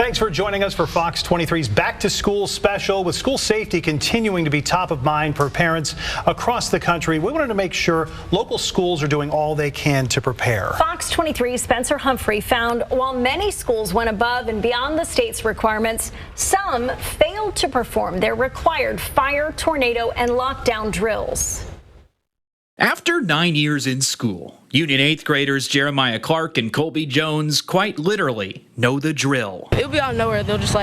Thanks for joining us for Fox 23's Back to School special. With school safety continuing to be top of mind for parents across the country, we wanted to make sure local schools are doing all they can to prepare. Fox 23's Spencer Humphrey found while many schools went above and beyond the state's requirements, some failed to perform their required fire, tornado, and lockdown drills. After 9 years in school, Union 8th graders Jeremiah Clark and Colby Jones quite literally know the drill. It'll be out of nowhere. They'll just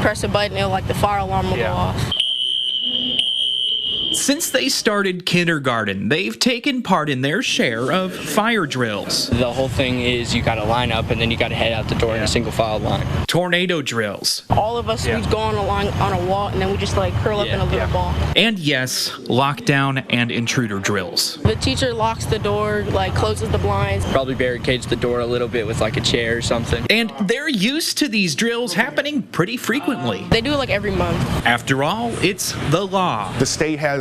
press a button and the fire alarm will go off. Since they started kindergarten, they've taken part in their share of fire drills. The whole thing is you got to line up and then you got to head out the door in a single file line. Tornado drills. All of us, we go on a wall and then we just curl up in a little ball. And yes, lockdown and intruder drills. The teacher locks the door, closes the blinds. Probably barricades the door a little bit with a chair or something. And they're used to these drills happening pretty frequently. They do it every month. After all, it's the law. The state has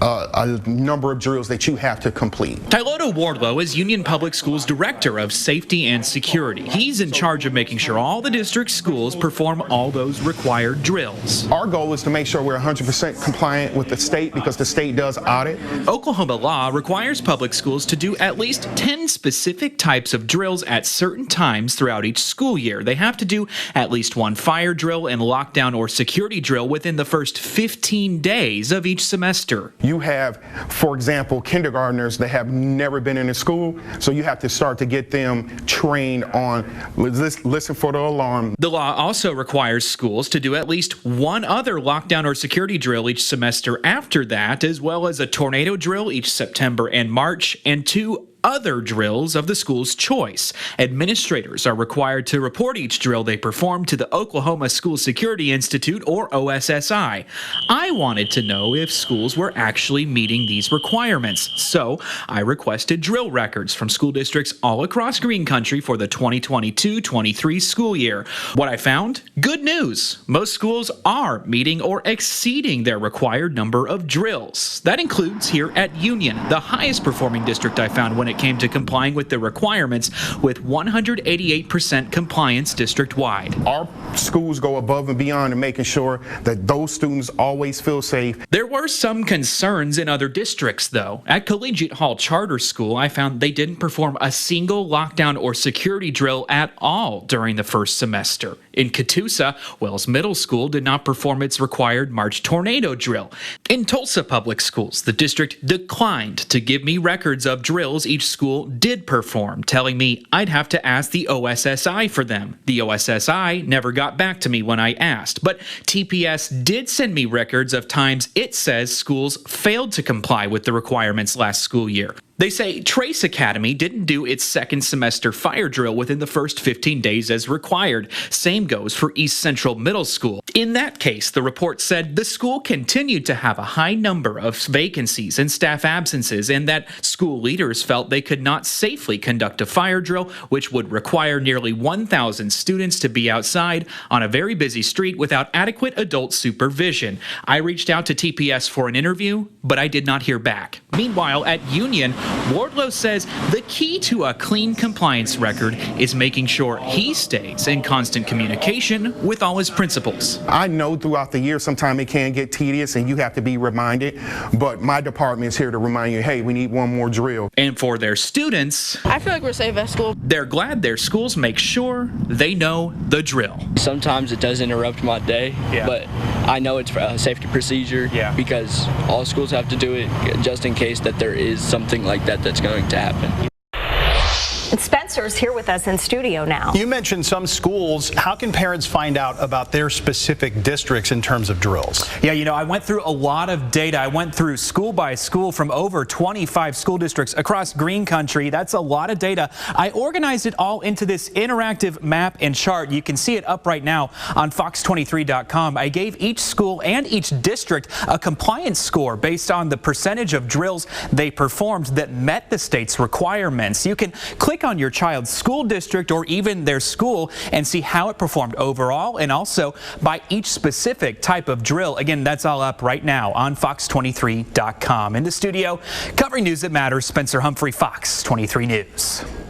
a number of drills that you have to complete. Tylotto Wardlow is Union Public Schools Director of Safety and Security. He's in charge of making sure all the district schools perform all those required drills. Our goal is to make sure we're 100% compliant with the state because the state does audit. Oklahoma law requires public schools to do at least 10 specific types of drills at certain times throughout each school year. They have to do at least one fire drill and lockdown or security drill within the first 15 days of each semester. You have, for example, kindergartners that have never been in a school, so you have to start to get them trained on listen for the alarm. The law also requires schools to do at least one other lockdown or security drill each semester after that, as well as a tornado drill each September and March, and 2 other drills of the school's choice. Administrators are required to report each drill they perform to the Oklahoma School Security Institute, or OSSI. I wanted to know if schools were actually meeting these requirements, so I requested drill records from school districts all across Green Country for the 2022-23 school year. What I found? Good news! Most schools are meeting or exceeding their required number of drills. That includes here at Union, the highest performing district I found when it came to complying with the requirements, with 188% compliance district-wide. Our schools go above and beyond in making sure that those students always feel safe. There were some concerns in other districts, though. At Collegiate Hall Charter School, I found they didn't perform a single lockdown or security drill at all during the first semester. In Catoosa, Wells Middle School did not perform its required March tornado drill. In Tulsa Public Schools, the district declined to give me records of drills each school did perform, telling me I'd have to ask the OSSI for them. The OSSI never got back to me when I asked, but TPS did send me records of times it says schools failed to comply with the requirements last school year. They say Trace Academy didn't do its second semester fire drill within the first 15 days as required. Same goes for East Central Middle School. In that case, the report said the school continued to have a high number of vacancies and staff absences, and that school leaders felt they could not safely conduct a fire drill, which would require nearly 1,000 students to be outside on a very busy street without adequate adult supervision. I reached out to TPS for an interview, but I did not hear back. Meanwhile, at Union, Wardlow says the key to a clean compliance record is making sure he stays in constant communication with all his principals. I know throughout the year sometimes it can get tedious and you have to be reminded, but my department is here to remind you, hey, we need one more drill. And for their students, I feel like we're safe at school. They're glad their schools make sure they know the drill. Sometimes it does interrupt my day, but I know it's a safety procedure because all schools have to do it just in case that there is something like that that's going to happen. And Spencer's here with us in studio now. You mentioned some schools. How can parents find out about their specific districts in terms of drills? Yeah, I went through a lot of data. I went through school by school from over 25 school districts across Green Country. That's a lot of data. I organized it all into this interactive map and chart. You can see it up right now on fox23.com. I gave each school and each district a compliance score based on the percentage of drills they performed that met the state's requirements. You can click on your child's school district or even their school and see how it performed overall and also by each specific type of drill. Again, that's all up right now on fox23.com. In the studio, covering news that matters, Spencer Humphrey, Fox 23 News.